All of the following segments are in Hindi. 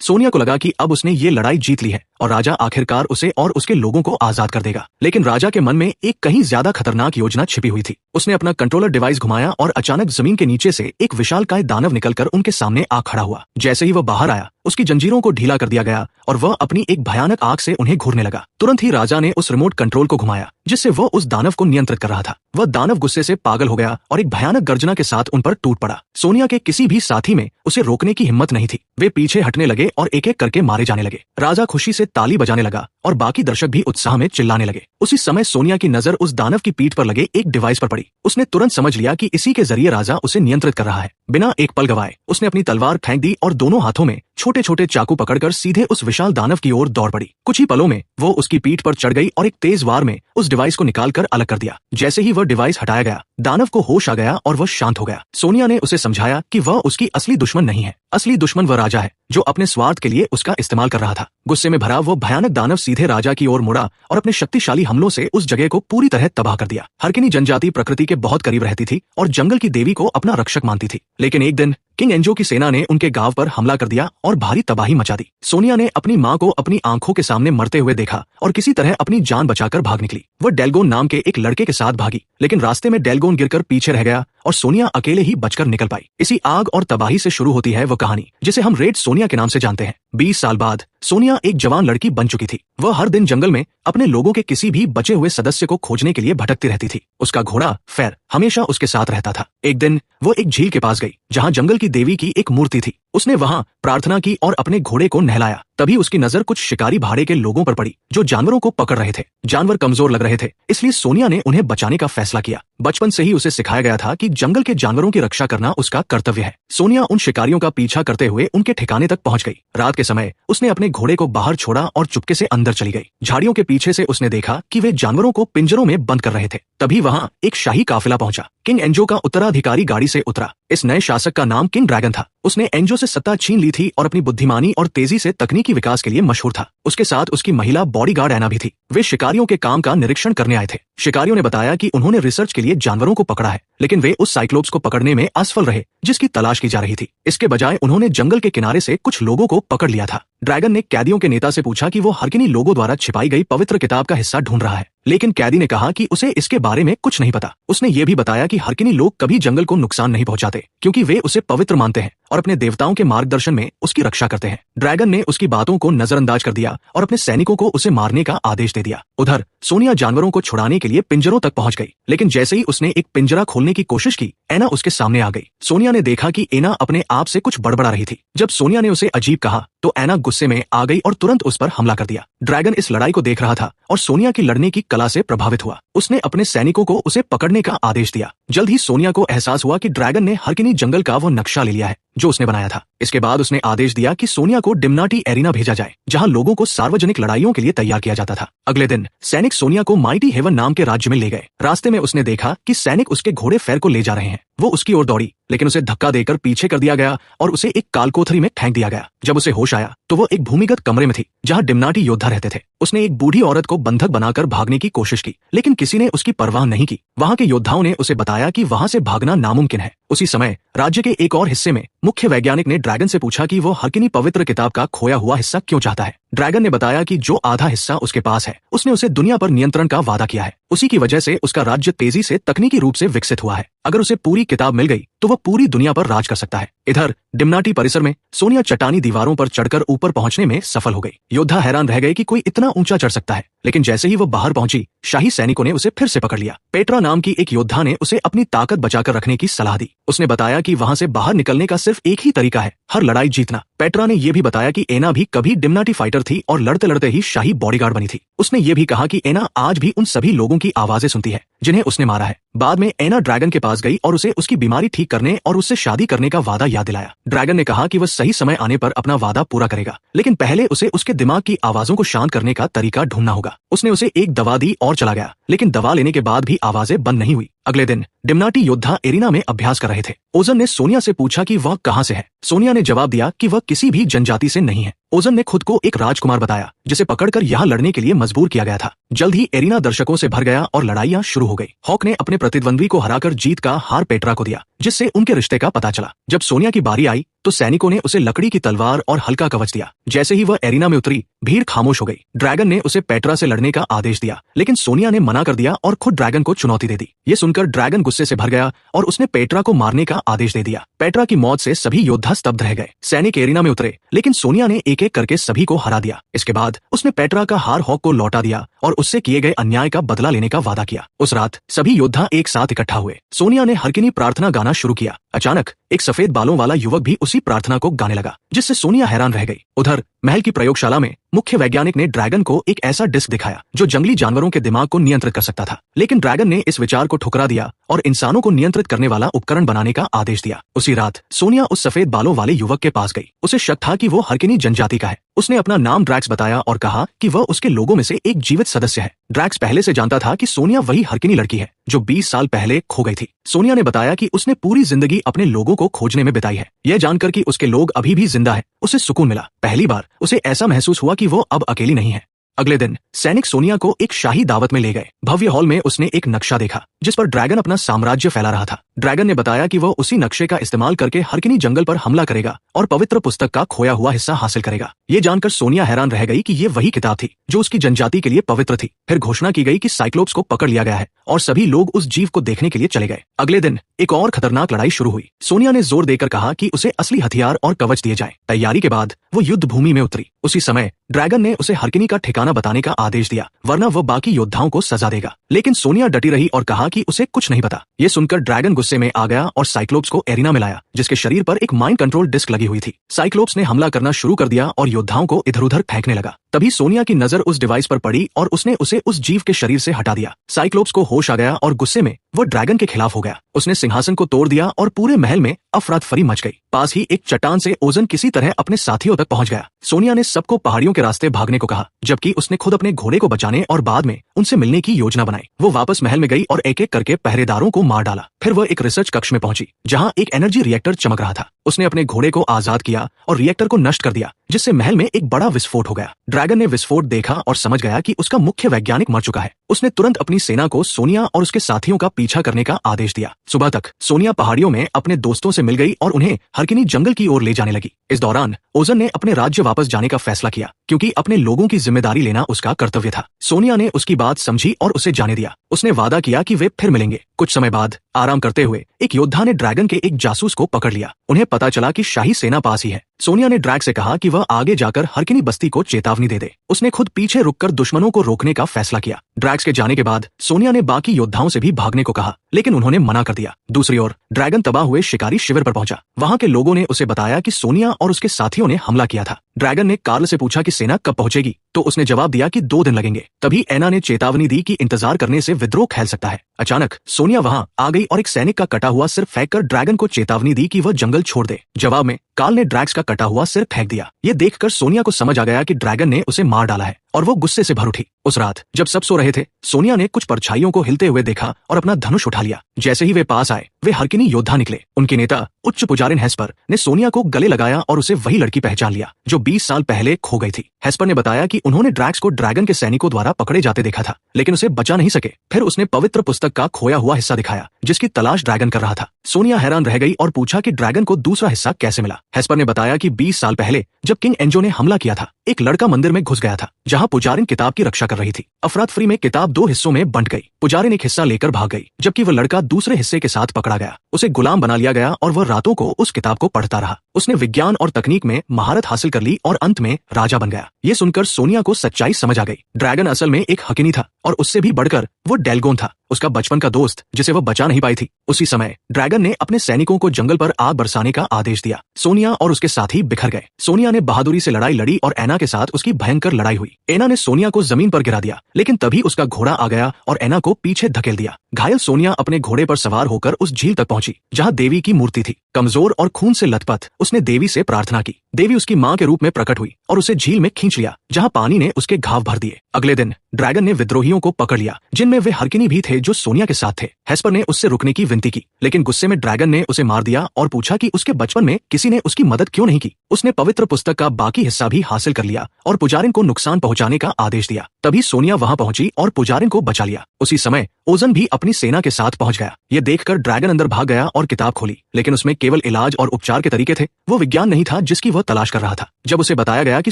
सोनिया को लगा कि अब उसने ये लड़ाई जीत ली है और राजा आखिरकार उसे और उसके लोगों को आजाद कर देगा। लेकिन राजा के मन में एक कहीं ज्यादा खतरनाक योजना छिपी हुई थी। उसने अपना कंट्रोलर डिवाइस घुमाया और अचानक जमीन के नीचे से एक विशालकाय दानव निकलकर उनके सामने आ खड़ा हुआ। जैसे ही वह बाहर आया, उसकी जंजीरों को ढीला कर दिया गया और वह अपनी एक भयानक आग से उन्हें घूरने लगा। तुरंत ही राजा ने उस रिमोट कंट्रोल को घुमाया जिससे वह उस दानव को नियंत्रित कर रहा था। वह दानव गुस्से से पागल हो गया और एक भयानक गर्जना के साथ उन पर टूट पड़ा। सोनिया के किसी भी साथी में उसे रोकने की हिम्मत नहीं थी। वे पीछे हटने लगे और एक एक करके मारे जाने लगे। राजा खुशी से ताली बजाने लगा और बाकी दर्शक भी उत्साह में चिल्लाने लगे। उसी समय सोनिया की नजर उस दानव की पीठ पर लगे एक डिवाइस पर पड़ी। उसने तुरंत समझ लिया कि इसी के जरिए राजा उसे नियंत्रित कर रहा है। बिना एक पल गवाए उसने अपनी तलवार फेंक दी और दोनों हाथों में छोटे छोटे चाकू पकड़कर सीधे उस विशाल दानव की ओर दौड़ पड़ी। कुछ ही पलों में वो उसकी पीठ पर चढ़ गई और एक तेज वार में उस डिवाइस को निकालकर अलग कर दिया। जैसे ही वह डिवाइस हटाया गया, दानव को होश आ गया और वह शांत हो गया। सोनिया ने उसे समझाया कि वह उसकी असली दुश्मन नहीं है। असली दुश्मन वह राजा है जो अपने स्वार्थ के लिए उसका इस्तेमाल कर रहा था। गुस्से में भरा वो भयानक दानव सीधे राजा की ओर मुड़ा और अपने शक्तिशाली हमलों से उस जगह को पूरी तरह तबाह कर दिया। हरकिनी जनजाति प्रकृति के बहुत करीब रहती थी और जंगल की देवी को अपना रक्षक मानती थी। लेकिन एक दिन किंग एंजो की सेना ने उनके गांव पर हमला कर दिया और भारी तबाही मचा दी। सोनिया ने अपनी मां को अपनी आंखों के सामने मरते हुए देखा और किसी तरह अपनी जान बचाकर भाग निकली। वह डेल्गोन नाम के एक लड़के के साथ भागी, लेकिन रास्ते में डेल्गोन गिरकर पीछे रह गया और सोनिया अकेले ही बचकर निकल पाई। इसी आग और तबाही से शुरू होती है वह कहानी जिसे हम रेड सोनिया के नाम से जानते हैं। 20 साल बाद सोनिया एक जवान लड़की बन चुकी थी। वह हर दिन जंगल में अपने लोगों के किसी भी बचे हुए सदस्य को खोजने के लिए भटकती रहती थी। उसका घोड़ा फेर हमेशा उसके साथ रहता था। एक दिन वो एक झील के पास गई जहाँ जंगल की देवी की एक मूर्ति थी। उसने वहाँ प्रार्थना की और अपने घोड़े को नहलाया। तभी उसकी नजर कुछ शिकारी भाड़े के लोगों पर पड़ी जो जानवरों को पकड़ रहे थे। जानवर कमजोर लग रहे थे, इसलिए सोनिया ने उन्हें बचाने का फैसला किया। बचपन से ही उसे सिखाया गया था कि जंगल के जानवरों की रक्षा करना उसका कर्तव्य है। सोनिया उन शिकारियों का पीछा करते हुए उनके ठिकाने तक पहुंच गई। रात के समय उसने अपने घोड़े को बाहर छोड़ा और चुपके से अंदर चली गई। झाड़ियों के पीछे से उसने देखा कि वे जानवरों को पिंजरों में बंद कर रहे थे। तभी वहां एक शाही काफिला पहुंचा। किंग एंजो का उत्तराधिकारी गाड़ी से उतरा। इस नए शासक का नाम किंग ड्रैगन था। उसने एंजो से सत्ता छीन ली थी और अपनी बुद्धिमानी और तेजी से तकनीकी विकास के लिए मशहूर था। उसके साथ उसकी महिला बॉडीगार्ड एना भी थी। वे शिकारियों के काम का निरीक्षण करने आए थे। शिकारियों ने बताया कि उन्होंने रिसर्च के लिए जानवरों को पकड़ा है, लेकिन वे उस साइक्लोप्स को पकड़ने में असफल रहे जिसकी तलाश की जा रही थी। इसके बजाय उन्होंने जंगल के किनारे से कुछ लोगों को पकड़ लिया था। ड्रैगन ने कैदियों के नेता से पूछा कि वो हरकिनी लोगों द्वारा छिपाई गई पवित्र किताब का हिस्सा ढूंढ रहा है, लेकिन कैदी ने कहा कि उसे इसके बारे में कुछ नहीं पता। उसने ये भी बताया कि हरकिनी लोग कभी जंगल को नुकसान नहीं पहुंचाते क्योंकि वे उसे पवित्र मानते हैं और अपने देवताओं के मार्गदर्शन में उसकी रक्षा करते हैं। ड्रैगन ने उसकी बातों को नजरअंदाज कर दिया और अपने सैनिकों को उसे मारने का आदेश दे दिया। उधर सोनिया जानवरों को छुड़ाने के लिए पिंजरों तक पहुंच गई, लेकिन जैसे ही उसने एक पिंजरा खोलने की कोशिश की, एना उसके सामने आ गई। सोनिया ने देखा कि एना अपने आप से कुछ बड़बड़ा रही थी। जब सोनिया ने उसे अजीब कहा तो एना गुस्से में आ गई और तुरंत उस पर हमला कर दिया। ड्रैगन इस लड़ाई को देख रहा था और सोनिया की लड़ने की कला से प्रभावित हुआ। उसने अपने सैनिकों को उसे पकड़ने का आदेश दिया। जल्द ही सोनिया को एहसास हुआ कि ड्रैगन ने हरकिनी जंगल का वो नक्शा ले लिया है जो उसने बनाया था। इसके बाद उसने आदेश दिया कि सोनिया को डिम्नाटी एरिना भेजा जाए, जहां लोगों को सार्वजनिक लड़ाइयों के लिए तैयार किया जाता था। अगले दिन सैनिक सोनिया को माइटी हेवन नाम के राज्य में ले गए। रास्ते में उसने देखा कि सैनिक उसके घोड़े फेर को ले जा रहे हैं। वो उसकी ओर दौड़ी, लेकिन उसे धक्का देकर पीछे कर दिया गया और उसे एक कालकोठरी में फेंक दिया गया। जब उसे होश आया तो वो एक भूमिगत कमरे में थी जहां डिम्नाटी योद्धा रहते थे। उसने एक बूढ़ी औरत को बंधक बनाकर भागने की कोशिश की, लेकिन किसी ने उसकी परवाह नहीं की। वहां के योद्धाओं ने उसे बताया कि वहां से भागना नामुमकिन है। उसी समय राज्य के एक और हिस्से में मुख्य वैज्ञानिक ने ड्रैगन से पूछा कि वो हरकिनी पवित्र किताब का खोया हुआ हिस्सा क्यों चाहता है। ड्रैगन ने बताया कि जो आधा हिस्सा उसके पास है उसने उसे दुनिया पर नियंत्रण का वादा किया है। उसी की वजह से उसका राज्य तेजी से तकनीकी रूप से विकसित हुआ है। अगर उसे पूरी किताब मिल गई तो वह पूरी दुनिया पर राज कर सकता है। इधर डिम्नाटी परिसर में सोनिया चट्टानी दीवारों पर चढ़कर ऊपर पहुंचने में सफल हो गई। योद्धा हैरान रह गए कि कोई इतना ऊंचा चढ़ सकता है, लेकिन जैसे ही वो बाहर पहुंची, शाही सैनिकों ने उसे फिर से पकड़ लिया। पेट्रा नाम की एक योद्धा ने उसे अपनी ताकत बचाकर रखने की सलाह दी। उसने बताया कि वहां से बाहर निकलने का सिर्फ एक ही तरीका है, हर लड़ाई जीतना। पेट्रा ने यह भी बताया कि एना भी कभी डिम्नाटी फाइटर थी और लड़ते लड़ते ही शाही बॉडीगार्ड बनी थी। उसने ये भी कहा कि एना आज भी उन सभी लोगों की आवाजें सुनती है जिन्हें उसने मारा है। बाद में एना ड्रैगन के पास गई और उसे उसकी बीमारी ठीक करने और उससे शादी करने का वादा याद दिलाया। ड्रैगन ने कहा कि वह सही समय आने पर अपना वादा पूरा करेगा, लेकिन पहले उसे उसके दिमाग की आवाजों को शांत करने का तरीका ढूंढना होगा। उसने उसे एक दवा दी और चला गया, लेकिन दवा लेने के बाद भी आवाजें बंद नहीं हुई। अगले दिन डिम्नाटी योद्धा एरिना में अभ्यास कर रहे थे। ओजन ने सोनिया से पूछा कि वह कहां से है। सोनिया ने जवाब दिया कि वह किसी भी जनजाति से नहीं है। ओजन ने खुद को एक राजकुमार बताया जिसे पकड़कर यहाँ लड़ने के लिए मजबूर किया गया था। जल्द ही एरिना दर्शकों से भर गया और लड़ाइयां शुरू हो गई। हॉक ने अपने प्रतिद्वंद्वी को हराकर जीत का हार पेट्रा को दिया, जिससे उनके रिश्ते का पता चला। जब सोनिया की बारी आई तो सैनिकों ने उसे लकड़ी की तलवार और हल्का कवच दिया। जैसे ही वह एरिना में उतरी, भीड़ खामोश हो गई। ड्रैगन ने उसे पेट्रा से लड़ने का आदेश दिया, लेकिन सोनिया ने मना कर दिया और खुद ड्रैगन को चुनौती दे दी। ये सुनकर ड्रैगन गुस्से से भर गया और उसने पेट्रा को मारने का आदेश दे दिया। पेट्रा की मौत से सभी योद्धा स्तब्ध रह गए। सैनिक एरिना में उतरे, लेकिन सोनिया ने एक एक करके सभी को हरा दिया। इसके बाद उसने पेट्रा का हार हॉक को लौटा दिया और उससे किए गए अन्याय का बदला लेने का वादा किया। उस रात सभी योद्धा एक साथ इकट्ठा हुए। सोनिया ने हरकिनी प्रार्थना गाना शुरू किया। अचानक एक सफेद बालों वाला युवक भी उसी प्रार्थना को गाने लगा, जिससे सोनिया हैरान रह गई। उधर महल की प्रयोगशाला में मुख्य वैज्ञानिक ने ड्रैगन को एक ऐसा डिस्क दिखाया जो जंगली जानवरों के दिमाग को नियंत्रित कर सकता था, लेकिन ड्रैगन ने इस विचार को ठुकरा दिया और इंसानों को नियंत्रित करने वाला उपकरण बनाने का आदेश दिया। उसी रात सोनिया उस सफेद बालों वाले युवक के पास गई। उसे शक था कि वो हरकिनी जनजाति का है। उसने अपना नाम ड्रैक्स बताया और कहा कि वह उसके लोगों में से एक जीवित सदस्य है। ड्रैक्स पहले से जानता था कि सोनिया वही हरकिनी लड़की है जो 20 साल पहले खो गई थी। सोनिया ने बताया कि उसने पूरी जिंदगी अपने लोगों को खोजने में बिताई है। यह जानकर कि उसके लोग अभी भी जिंदा है, उसे सुकून मिला। पहली बार उसे ऐसा महसूस हुआ कि वो अब अकेली नहीं है। अगले दिन सैनिक सोनिया को एक शाही दावत में ले गए। भव्य हॉल में उसने एक नक्शा देखा जिस पर ड्रैगन अपना साम्राज्य फैला रहा था। ड्रैगन ने बताया कि वह उसी नक्शे का इस्तेमाल करके हरकिनी जंगल पर हमला करेगा और पवित्र पुस्तक का खोया हुआ हिस्सा हासिल करेगा। ये जानकर सोनिया हैरान रह गई कि ये वही किताब थी जो उसकी जनजाति के लिए पवित्र थी। फिर घोषणा की गई कि साइक्लोप्स को पकड़ लिया गया है और सभी लोग उस जीव को देखने के लिए चले गए। अगले दिन एक और खतरनाक लड़ाई शुरू हुई। सोनिया ने जोर देकर कहा कि उसे असली हथियार और कवच दिए जाएं। तैयारी के बाद वो युद्ध भूमि में उतरी। उसी समय ड्रैगन ने उसे हरकिनी का ठिकाना बताने का आदेश दिया, वरना वह बाकी योद्धाओं को सजा देगा। लेकिन सोनिया डटी रही और कहा कि उसे कुछ नहीं पता। ये सुनकर ड्रैगन गुस्से में आ गया और साइक्लोप्स को एरिना में लाया, जिसके शरीर पर एक माइंड कंट्रोल डिस्क लगी हुई थी। साइक्लोप्स ने हमला करना शुरू कर दिया और योद्धाओं को इधर उधर फेंकने लगा। तभी सोनिया की नजर उस डिवाइस पर पड़ी और उसने उसे उस जीव के शरीर से हटा दिया। साइक्लोप्स को होश आ गया और गुस्से में वो ड्रैगन के खिलाफ हो गया। उसने सिंहासन को तोड़ दिया और पूरे महल में अफरा-तफरी मच गई। पास ही एक चट्टान से ओजन किसी तरह अपने साथियों तक पहुंच गया। सोनिया ने सबको पहाड़ियों के रास्ते भागने को कहा, जबकि उसने खुद अपने घोड़े को बचाने और बाद में उनसे मिलने की योजना बनाई। वो वापस महल में गई और एक एक करके पहरेदारों को मार डाला। फिर वह एक रिसर्च कक्ष में पहुंची जहां एक एनर्जी रिएक्टर चमक रहा था। उसने अपने घोड़े को आजाद किया और रिएक्टर को नष्ट कर दिया, जिससे महल में एक बड़ा विस्फोट हो गया। ड्रैगन ने विस्फोट देखा और समझ गया कि उसका मुख्य वैज्ञानिक मर चुका है। उसने तुरंत अपनी सेना को सोनिया और उसके साथियों का पीछा करने का आदेश दिया। सुबह तक सोनिया पहाड़ियों में अपने दोस्तों से मिल गई और उन्हें हरकिनी जंगल की ओर ले जाने लगी। इस दौरान ओजन ने अपने राज्य वापस जाने का फैसला किया, क्योंकि अपने लोगों की जिम्मेदारी लेना उसका कर्तव्य था। सोनिया ने उसकी बात समझी और उसे जाने दिया। उसने वादा किया कि वे फिर मिलेंगे। कुछ समय बाद आराम करते हुए एक योद्धा ने ड्रैगन के एक जासूस को पकड़ लिया। उन्हें पता चला कि शाही सेना पास ही है। सोनिया ने ड्रैग से कहा कि वह आगे जाकर हरकिनी बस्ती को चेतावनी दे दे। उसने खुद पीछे रुककर दुश्मनों को रोकने का फैसला किया। ड्रैग्स के जाने के बाद सोनिया ने बाकी योद्धाओं से भी भागने को कहा, लेकिन उन्होंने मना कर दिया। दूसरी ओर ड्रैगन तबाह हुए शिकारी शिविर पर पहुंचा। वहां के लोगों ने उसे बताया कि सोनिया और उसके साथियों ने हमला किया था। ड्रैगन ने कार्ल से पूछा कि सेना कब पहुंचेगी, तो उसने जवाब दिया कि 2 दिन लगेंगे। तभी एना ने चेतावनी दी कि इंतजार करने से विद्रोह फैल सकता है। अचानक सोनिया वहां आ गई और एक सैनिक का कटा हुआ सिर फेंककर ड्रैगन को चेतावनी दी कि वह जंगल छोड़ दे। जवाब में कार्ल ने ड्रैग्स का कटा हुआ सिर फेंक दिया। ये देखकर सोनिया को समझ आ गया कि ड्रैगन ने उसे मार डाला है और वो गुस्से से भर उठी। उस रात जब सब सो रहे थे, सोनिया ने कुछ परछाइयों को हिलते हुए देखा और अपना धनुष उठा लिया। जैसे ही वे पास आए, वे हरकिनी योद्धा निकले। उनके नेता उच्च पुजारिन हेस्पर ने सोनिया को गले लगाया और उसे वही लड़की पहचान लिया जो 20 साल पहले खो गई थी। हेस्पर ने बताया कि उन्होंने ड्रैग्स को ड्रैगन के सैनिकों द्वारा पकड़े जाते देखा था, लेकिन उसे बचा नहीं सके। फिर उसने पवित्र पुस्तक का खोया हुआ हिस्सा दिखाया, जिसकी तलाश ड्रैगन कर रहा था। सोनिया हैरान रह गई और पूछा कि ड्रैगन को दूसरा हिस्सा कैसे मिला। हेस्पर ने बताया कि 20 साल पहले जब किंग एंजो ने हमला किया था, एक लड़का मंदिर में घुस गया था जहां पुजारिन किताब की रक्षा कर रही थी। अफरा-तफरी में किताब 2 हिस्सों में बंट गई। पुजारिन एक हिस्सा लेकर भाग गई, जबकि वह लड़का दूसरे हिस्से के साथ पकड़ा गया। उसे गुलाम बना लिया गया और वह रातों को उस किताब को पढ़ता रहा। उसने विज्ञान और तकनीक में महारत हासिल कर ली और अंत में राजा बन गया। ये सुनकर सोनिया को सच्चाई समझ आ गई। ड्रैगन असल में एक हकिनी था और उससे भी बढ़कर वो डेल्गोन था, उसका बचपन का दोस्त जिसे वह बचा नहीं पाई थी। उसी समय ड्रैगन ने अपने सैनिकों को जंगल पर आग बरसाने का आदेश दिया। सोनिया और उसके साथी बिखर गए। सोनिया ने बहादुरी से लड़ाई लड़ी और एना के साथ उसकी भयंकर लड़ाई हुई। एना ने सोनिया को जमीन पर गिरा दिया, लेकिन तभी उसका घोड़ा आ गया और एना को पीछे धकेल दिया। घायल सोनिया अपने घोड़े पर सवार होकर उस झील तक पहुंची जहां देवी की मूर्ति थी। कमजोर और खून से लथपथ उसने देवी से प्रार्थना की। देवी उसकी मां के रूप में प्रकट हुई और उसे झील में खींच लिया, जहां पानी ने उसके घाव भर दिए। अगले दिन ड्रैगन ने विद्रोहियों को पकड़ लिया, जिनमें वे हरकिनी भी थे जो सोनिया के साथ थे। हेस्पर ने उससे रुकने की विनती की, लेकिन गुस्से में ड्रैगन ने उसे मार दिया और पूछा कि उसके बचपन में किसी ने उसकी मदद क्यों नहीं की। उसने पवित्र पुस्तक का बाकी हिस्सा भी हासिल कर लिया और पुजारिन को नुकसान पहुंचाने का आदेश दिया। तभी सोनिया वहां पहुंची और पुजारिन को बचा लिया। उसी समय ओजन भी अपनी सेना के साथ पहुंच गया। ये देखकर ड्रैगन अंदर भाग गया और किताब खोली, लेकिन उसमें केवल इलाज और उपचार के तरीके थे। वो विज्ञान नहीं था जिसकी वह तलाश कर रहा था। जब उसे बताया गया कि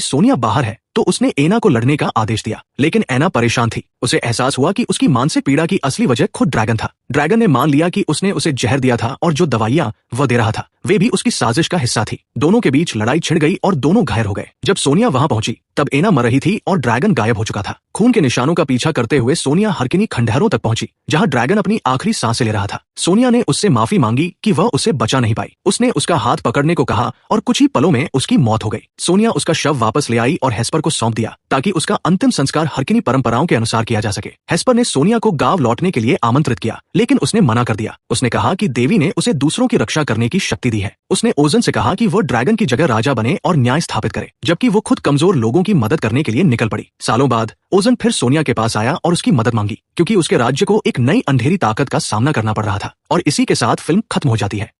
सोनिया बाहर है तो उसने एना को लड़ने का आदेश दिया, लेकिन एना परेशान थी। उसे एहसास हुआ कि उसकी मानसिक पीड़ा की असली वजह खुद ड्रैगन था। ड्रैगन ने मान लिया कि उसने उसे जहर दिया था और जो दवाइयां वह दे रहा था वे भी उसकी साजिश का हिस्सा थी। दोनों के बीच लड़ाई छिड़ गई और दोनों घायल हो गए। जब सोनिया वहां पहुंची तब एना मर रही थी और ड्रैगन गायब हो चुका था। खून के निशानों का पीछा करते हुए सोनिया हरकिनी खंडहरों तक पहुंची, जहां ड्रैगन अपनी आखिरी सांसें ले रहा था। सोनिया ने उससे माफी मांगी कि वह उसे बचा नहीं पाई। उसने उसका हाथ पकड़ने को कहा और कुछ ही पलों में उसकी मौत हो गई। सोनिया उसका शव वापस ले आई और हेस्पर को सौंप दिया ताकि उसका अंतिम संस्कार हरकिनी परंपराओं के अनुसार किया जा सके। हेस्पर ने सोनिया को गांव लौटने के लिए आमंत्रित किया, लेकिन उसने मना कर दिया। उसने कहा कि देवी ने उसे दूसरों की रक्षा करने की शक्ति दी है। उसने ओजन से कहा कि वो ड्रैगन की जगह राजा बने और न्याय स्थापित करे, जबकि वो खुद कमजोर लोगों की मदद करने के लिए निकल पड़ी। सालों बाद ओजन फिर सोनिया के पास आया और उसकी मदद मांगी, क्योंकि उसके राज्य को एक नई अंधेरी ताकत का सामना करना पड़ रहा था। और इसी के साथ फिल्म खत्म हो जाती है।